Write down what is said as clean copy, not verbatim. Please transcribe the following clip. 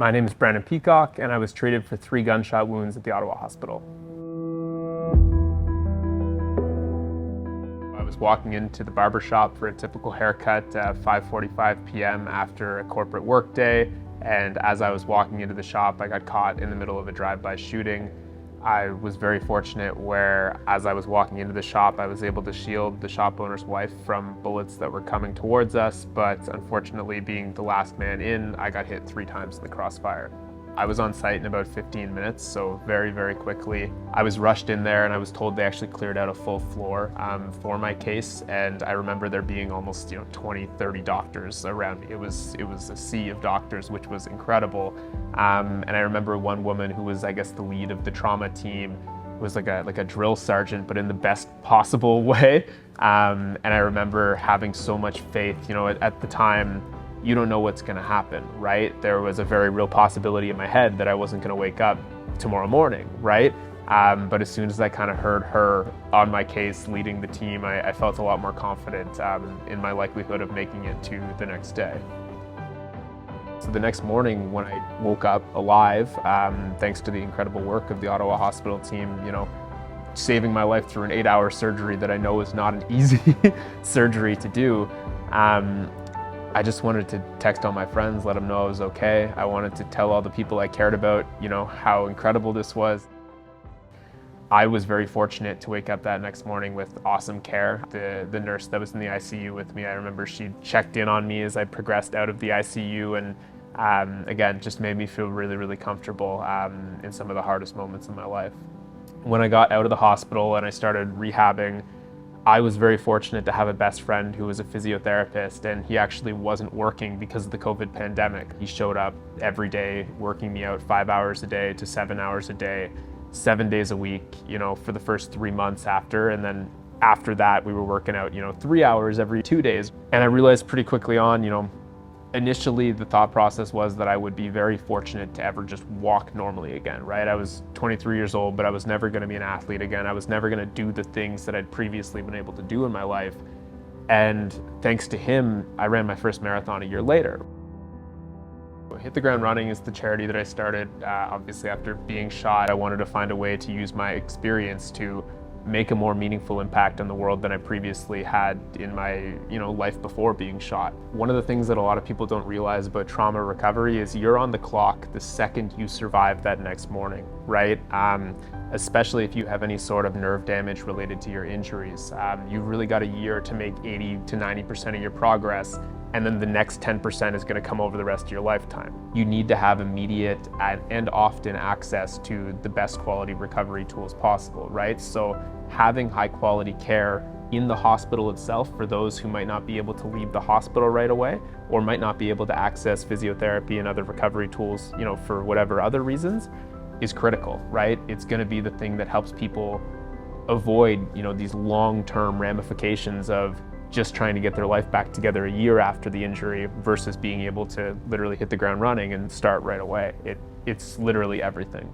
My name is Brandon Peacock, and I was treated for 3 gunshot wounds at the Ottawa Hospital. I was walking into the barber shop for a typical haircut at 5:45 p.m. after a corporate work day, and as I was walking into the shop, I got caught in the middle of a drive-by shooting. I was very fortunate where, as I was walking into the shop, I was able to shield the shop owner's wife from bullets that were coming towards us, but unfortunately, being the last man in, I got hit 3 times in the crossfire. I was on site in about 15 minutes, so very, very quickly. I was rushed in there and I was told they actually cleared out a full floor for my case, and I remember there being almost 20, 30 doctors around me. It was a sea of doctors, which was incredible. And I remember one woman who was, I guess, the lead of the trauma team, was like a drill sergeant, but in the best possible way. And I remember having so much faith. At the time, you don't know what's gonna happen, right? There was a very real possibility in my head that I wasn't gonna wake up tomorrow morning, right? But as soon as I kind of heard her on my case leading the team, I felt a lot more confident in my likelihood of making it to the next day. So the next morning when I woke up alive, thanks to the incredible work of the Ottawa Hospital team, saving my life through an 8-hour surgery that I know is not an easy surgery to do, I just wanted to text all my friends, let them know I was okay. I wanted to tell all the people I cared about, how incredible this was. I was very fortunate to wake up that next morning with awesome care. The nurse that was in the ICU with me, I remember she checked in on me as I progressed out of the ICU, and again, just made me feel really, really comfortable in some of the hardest moments in my life. When I got out of the hospital and I started rehabbing, I was very fortunate to have a best friend who was a physiotherapist, and he actually wasn't working because of the COVID pandemic. He showed up every day, working me out 5 hours a day to 7 hours a day, 7 days a week, for the first 3 months after. And then after that, we were working out, 3 hours every 2 days. And I realized pretty quickly on, initially the thought process was that I would be very fortunate to ever just walk normally again, right? I was 23 years old, but I was never gonna be an athlete again. I was never gonna do the things that I'd previously been able to do in my life. And thanks to him, I ran my first marathon a year later. Hit the Ground Running is the charity that I started, obviously after being shot. I wanted to find a way to use my experience to make a more meaningful impact on the world than I previously had in my life before being shot. One of the things that a lot of people don't realize about trauma recovery is you're on the clock the second you survive that next morning, right? Especially if you have any sort of nerve damage related to your injuries. You've really got a year to make 80 to 90% of your progress, and then the next 10% is going to come over the rest of your lifetime. You need to have immediate and often access to the best quality recovery tools possible, right? So having high quality care in the hospital itself for those who might not be able to leave the hospital right away, or might not be able to access physiotherapy and other recovery tools, for whatever other reasons, is critical, right? It's going to be the thing that helps people avoid, these long-term ramifications of just trying to get their life back together a year after the injury versus being able to literally hit the ground running and start right away. It's literally everything.